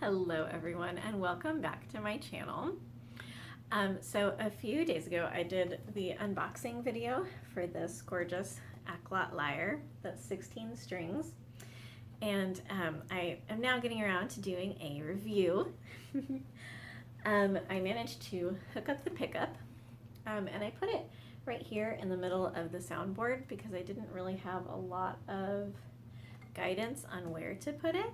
Hello everyone and welcome back to my channel. So a few days ago I did the unboxing video for this gorgeous Aklot lyre that's 16 strings, and I am now getting around to doing a review. I managed to hook up the pickup and I put it right here in the middle of the soundboard because I didn't really have a lot of guidance on where to put it.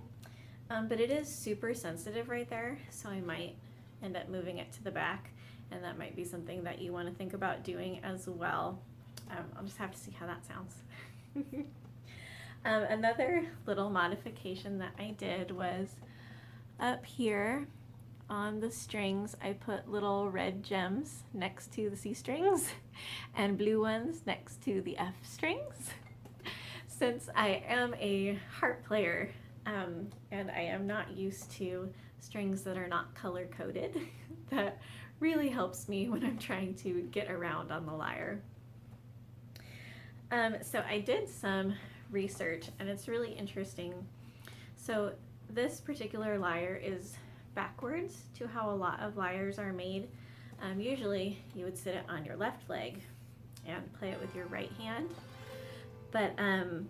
But it is super sensitive right there, so I might end up moving it to the back, and that might be something that you want to think about doing as well. I'll just have to see how that sounds. Another little modification that I did was up here on the strings I put little red gems next to the C strings and blue ones next to the F strings. Since I am a harp player, and I am not used to strings that are not color-coded, that really helps me when I'm trying to get around on the lyre. So I did some research and it's really interesting. So this particular lyre is backwards to how a lot of lyres are made. Usually you would sit it on your left leg and play it with your right hand, but on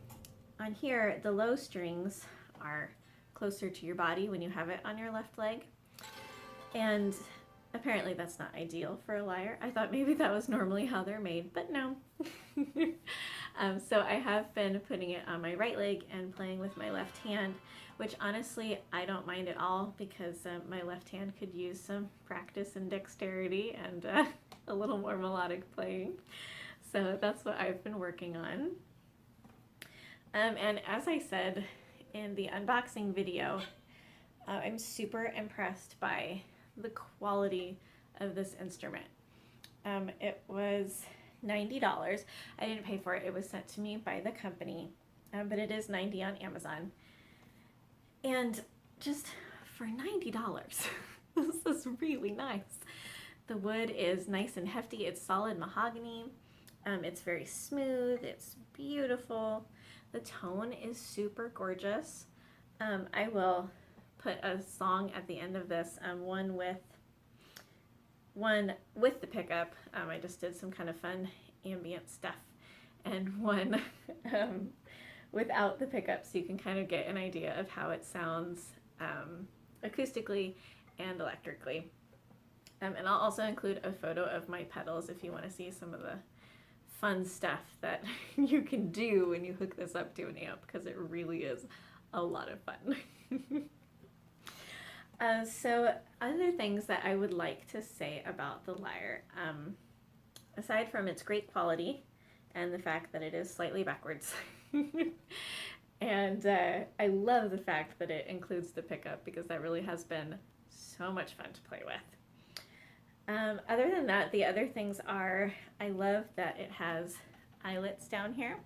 here the low strings are closer to your body when you have it on your left leg, and apparently that's not ideal for a lyre. I thought maybe that was normally how they're made, but no. So I have been putting it on my right leg and playing with my left hand, which honestly I don't mind at all because my left hand could use some practice and dexterity and a little more melodic playing. So that's what I've been working on. And as I said in the unboxing video, I'm super impressed by the quality of this instrument. It was $90. I didn't pay for it. It was sent to me by the company, but it is $90 on Amazon. And just for $90, this is really nice. The wood is nice and hefty. It's solid mahogany. It's very smooth. It's beautiful. The tone is super gorgeous. I will put a song at the end of this, one with the pickup. I just did some kind of fun ambient stuff, and one without the pickup, so you can kind of get an idea of how it sounds acoustically and electrically. And I'll also include a photo of my pedals if you want to see some of the fun stuff that you can do when you hook this up to an amp, because it really is a lot of fun. So other things that I would like to say about the lyre, aside from its great quality and the fact that it is slightly backwards, and I love the fact that it includes the pickup because that really has been so much fun to play with. Other than that, the other things are, I love that it has eyelets down here,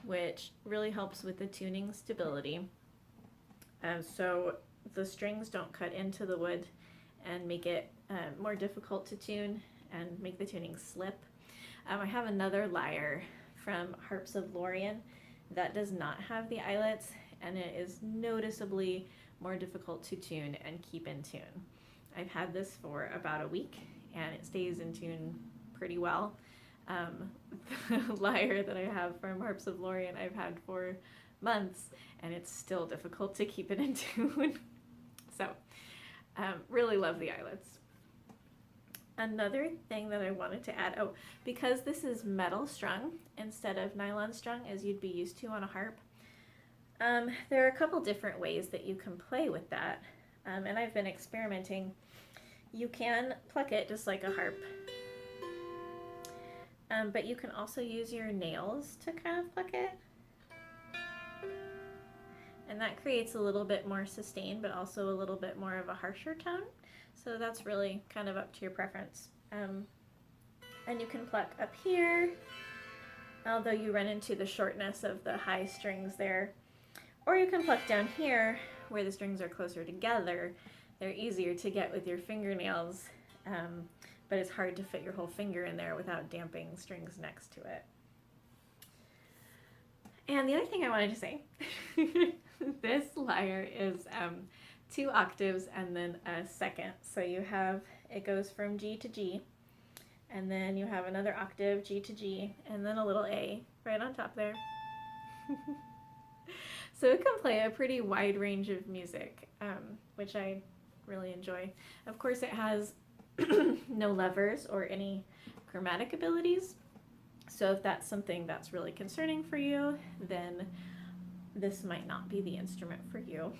which really helps with the tuning stability. So the strings don't cut into the wood and make it more difficult to tune and make the tuning slip. I have another lyre from Harps of Lorien that does not have the eyelets, and it is noticeably more difficult to tune and keep in tune. I've had this for about a week and it stays in tune pretty well. The lyre that I have from Harps of Lorien I've had for months and it's still difficult to keep it in tune. So really love the eyelets. Another thing that I wanted to add, because this is metal strung instead of nylon strung as you'd be used to on a harp, there are a couple different ways that you can play with that, and I've been experimenting. You can pluck it just like a harp, but you can also use your nails to kind of pluck it, and that creates a little bit more sustain but also a little bit more of a harsher tone, so that's really kind of up to your preference. And you can pluck up here, although you run into the shortness of the high strings there, or you can pluck down here where the strings are closer together. They're easier to get with your fingernails, but it's hard to fit your whole finger in there without damping strings next to it. And the other thing I wanted to say, this lyre is 2 octaves and then a second. So you have, it goes from G to G, and then you have another octave, G to G, and then a little A right on top there. So it can play a pretty wide range of music, which I really enjoy. Of course, it has no levers or any chromatic abilities. So if that's something that's really concerning for you, then this might not be the instrument for you.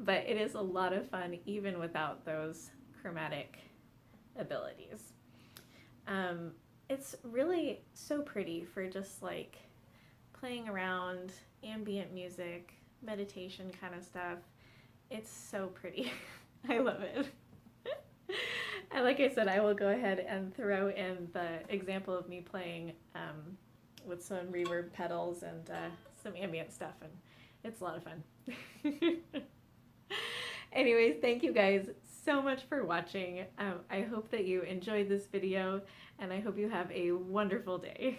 But it is a lot of fun even without those chromatic abilities. It's really so pretty for just like playing around, ambient music, meditation kind of stuff. It's so pretty. I love it. And like I said, I will go ahead and throw in the example of me playing with some reverb pedals and some ambient stuff, and it's a lot of fun. Anyways, thank you guys so much for watching. I hope that you enjoyed this video, and I hope you have a wonderful day.